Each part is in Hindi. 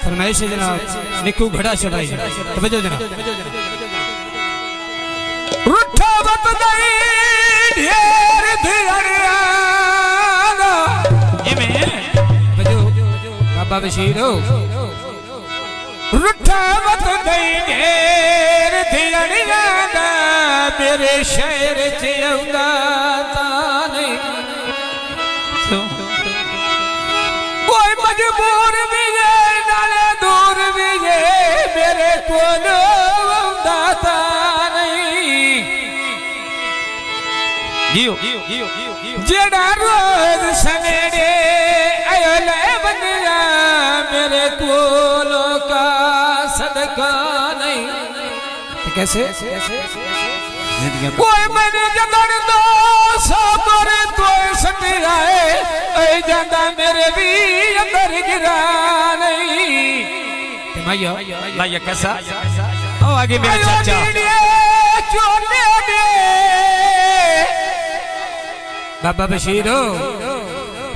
फरमाइश है जनाब निकू घड़ा चढ़ाई तवज्जो जनाब रुठा वत दई ढेर धियरिया ये में तवज्जो बाबा बशीर हो रुठा वत दई ढेर धियरिया मेरे शहर च आउंदा ताने कोई मजबूर भी है नाले दूर भी है मेरे कोल दाता नहीं जियो जेड़ा रोज सवेरे आयो ले बंदिया मेरे कोलों का सदका नहीं तो कैसे कोई मैंने जगड़ दो सोबर तो सटियाए ऐ जांदा मेरे भी अंदर गिरा नहीं माया माया कैसा ओ आगे मेरा चाचा चोने दे बाबा बशीर हो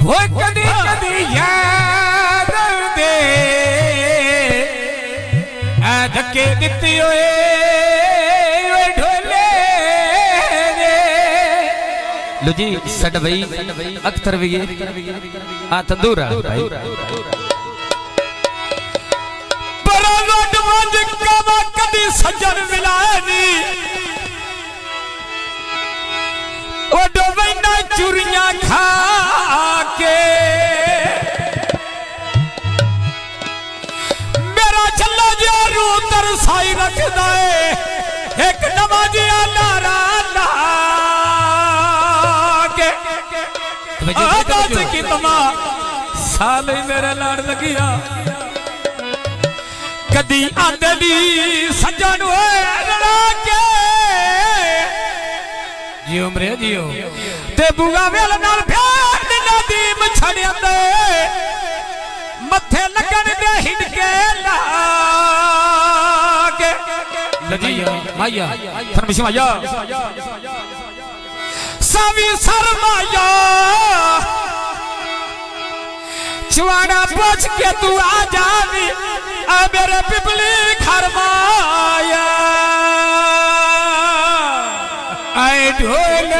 वो कदी कदी याद दे आ धक्के दित्ती ओए लो जी सड भाई अख्तर भी है आ तंदूरा भाई बड़ा लोट मंज का कदी सजन मिलाए नी ओ डोबैना चुरियां खा के मेरा चल्ला जरू तरसाई रखदा है एक नमाजिया नारा की तमा साल मेरे लाड़ लगिया कदी आंदली सजन के जियो मरे जियो ते बुआ वेल नाल फेर नदी मछड़िया दे मथे लगन दे हिडके लागे लजिया माया फरमाइश माया सावी शर्माया चुआना पूछ के तू आ जावी आ मेरे पिपली खरमाया आए ढोल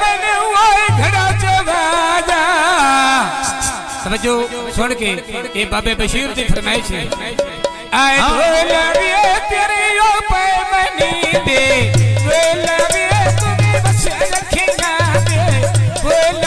मैंने वो घड़ा चबाजा समझो सुन के ये बाबे बशीर की फरमाइश है आए ढोल तेरे ओ पे मनी दे ढोल तुम्हें बस रखेगा दे ढोल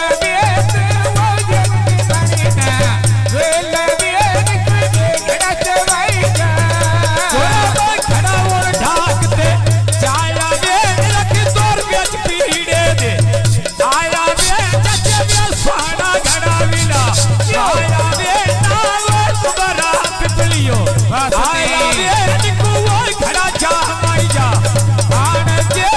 आया वे निकू वो खड़ा जा माई जा आन जे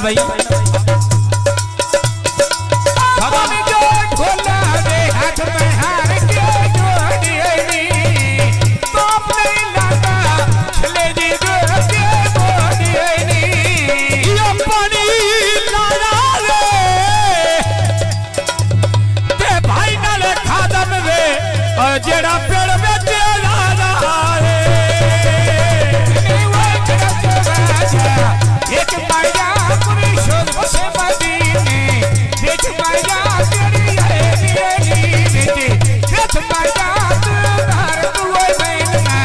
भाई खबर जो खोला रे हाथ में हार के जोड़ी तो अपने लाता चले जी जो के बोड़ी ये पानी लाया रे ते भाई नाले खादम वे जेड़ा पेड़ में तेरा रे एक माया पूरी शोध से मदीने देख माया तेरी है नीचे देख माया तुधार तू वो मैना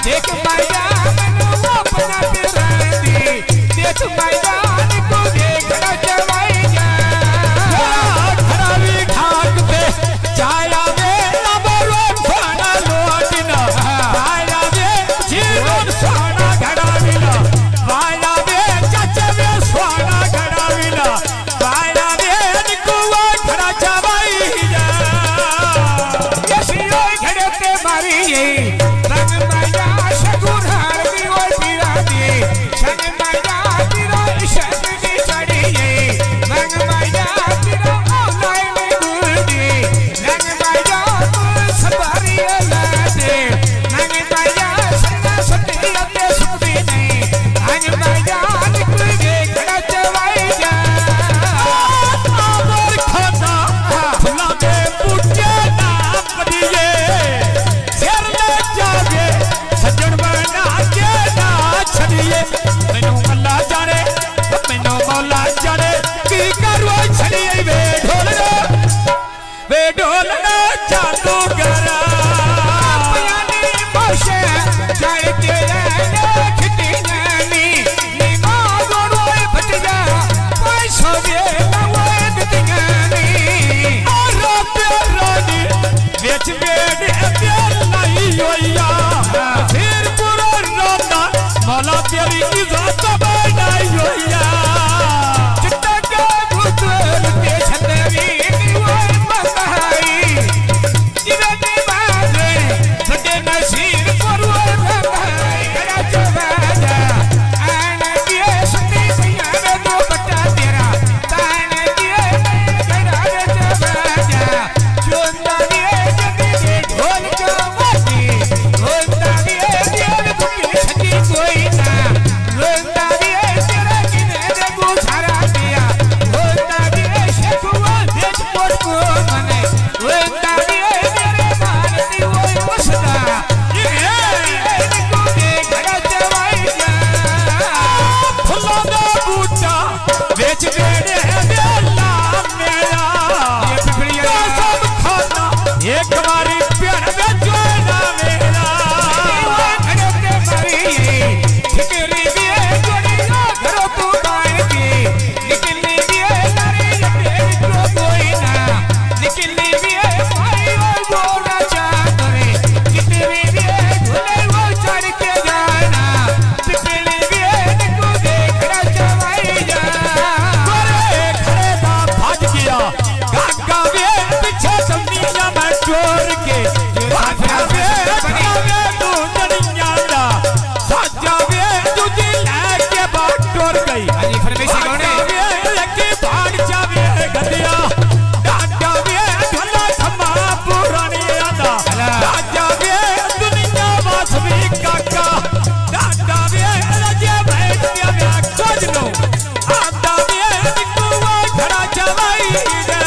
देख माया मैंने वो अपना तेरा दी देख माया को देख जवाई जा खराबी खाक पे जाया वे नबरो खाना लोटिना आया वे जीवन सोना घड़ा मिला वाया वे चाचा वे सोना घड़ा मिला वाया वे निकुआ खड़ा जवाई जा यसियो घड़े ते मारी रंग माया शगुरहार भी वो पीरा दी छन माया तेरा इश्क की चढ़ी रंग माया तेरा ऑनलाइन में गुड़ी रंग माया सवारी लादे रंग माया सन्ना सती अते सुधी नहीं रंग माया निकल गए खड़ा जवाई जा आवर खाना फुला दे पुटे नाम दिए सिर में जागे सजन बना के ना छड़िए मैनू अल्लाह जाने मैनू मौला जाने की करो छड़िए वे ढोलना चालू करा पयानी मोशे जाए के खिटी नानी नीमा गोड़ोए फट जा पैसो वे नवे दिगानी और पेरोनी बेच बेड लाई होया फिर पूरा रोना मौला तेरी इज्जत बनाई होया चिट्टा के भूतल के छतरी दीवार बंधाई जिवे दी बाजे बड़े नसीर परवर बंधाई करा चवाजा आन दिए सती भैया में दो बट्टा तेरा तान दिए करा चवाजा चोंदा दिए जदी दे ढोल का वाटी होंदा दिए दिल बुकी छती कोई ना होंदा दिए तेरा किने दे गुछारा दिया होंदा दिए शेखुआ देख पोट को मने होंदा दिए मेरे मान दी वो मसदा ये को दे घड़ा जवाई जा फुला दा बूटा बेच बेड़े बेला मेरा ये पिपड़िया सब खाना एक बारी प्यार में जोड़ा मेरा घड़े ते मारी ठिकरी भी जोड़िया घरों तू बाण की निकलनी भी नारी तेरी को कोई ना निकलनी भी भाई और बोला चाहते कितनी भी झूले वो चढ़ के जाना पिपली भी निको देखना जवाई जा गोरे खड़े दा भाग गया गागा वे पीछे दुनिया में चोर के भागा वे तू जड़ियां दा साजा वे तुझे लेके बात टोर गई अजी फरमेशी कौन है लेके भाग जावे गदिया डाडा वे ढोला थमा पुरानी आदा डाडा वे दुनिया वासवी काका डाडा वे लजे बैठ गया वे खोज लो आदा वे निकुआ खड़ा जवाई जा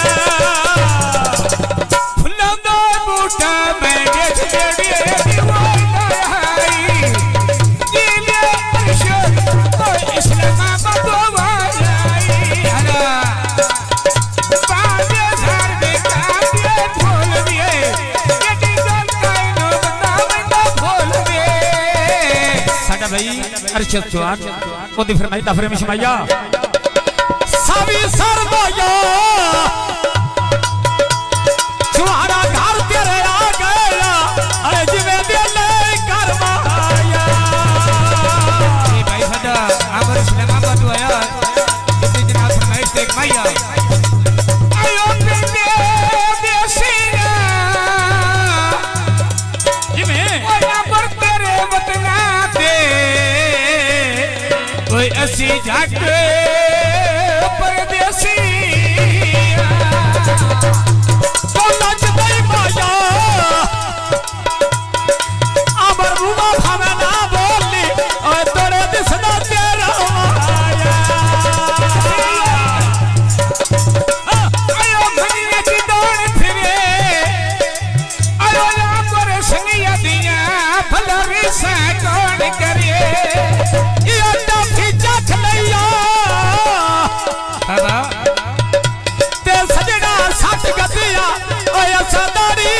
फुला दा बूटा मैं देख जेड़ी दीवाना आई जिले अरशद तो इस्लामाबाद वाई हला बाजे झार में काटे फूल दिए केटी गल काइनो बतावेंदा फूल दे साडा भाई अरशद चौहान ओदी फरमाई दा फरमाइश मैया सावी सरदाया तुम्हारा घर तेरे आ गया अरे जिवे दिल कर माया ये भाई साडा आवर इस्लामाबाद आया इतनी जनाब फरमाइश देख मैया आयो पिंडे देसिया जिमे ओया पर तेरे वतना ते कोई असी जाके नी माया अमर बुआ भावे ना बोली और तोड़े दिसदा तेरा आया आयो दुनिया की दौड़ फिरे आयो लापर संगिया दिया भलरी से कौन करे ये टाफी चख लिया बाबा ते सजना सट गतिया ओए सदारी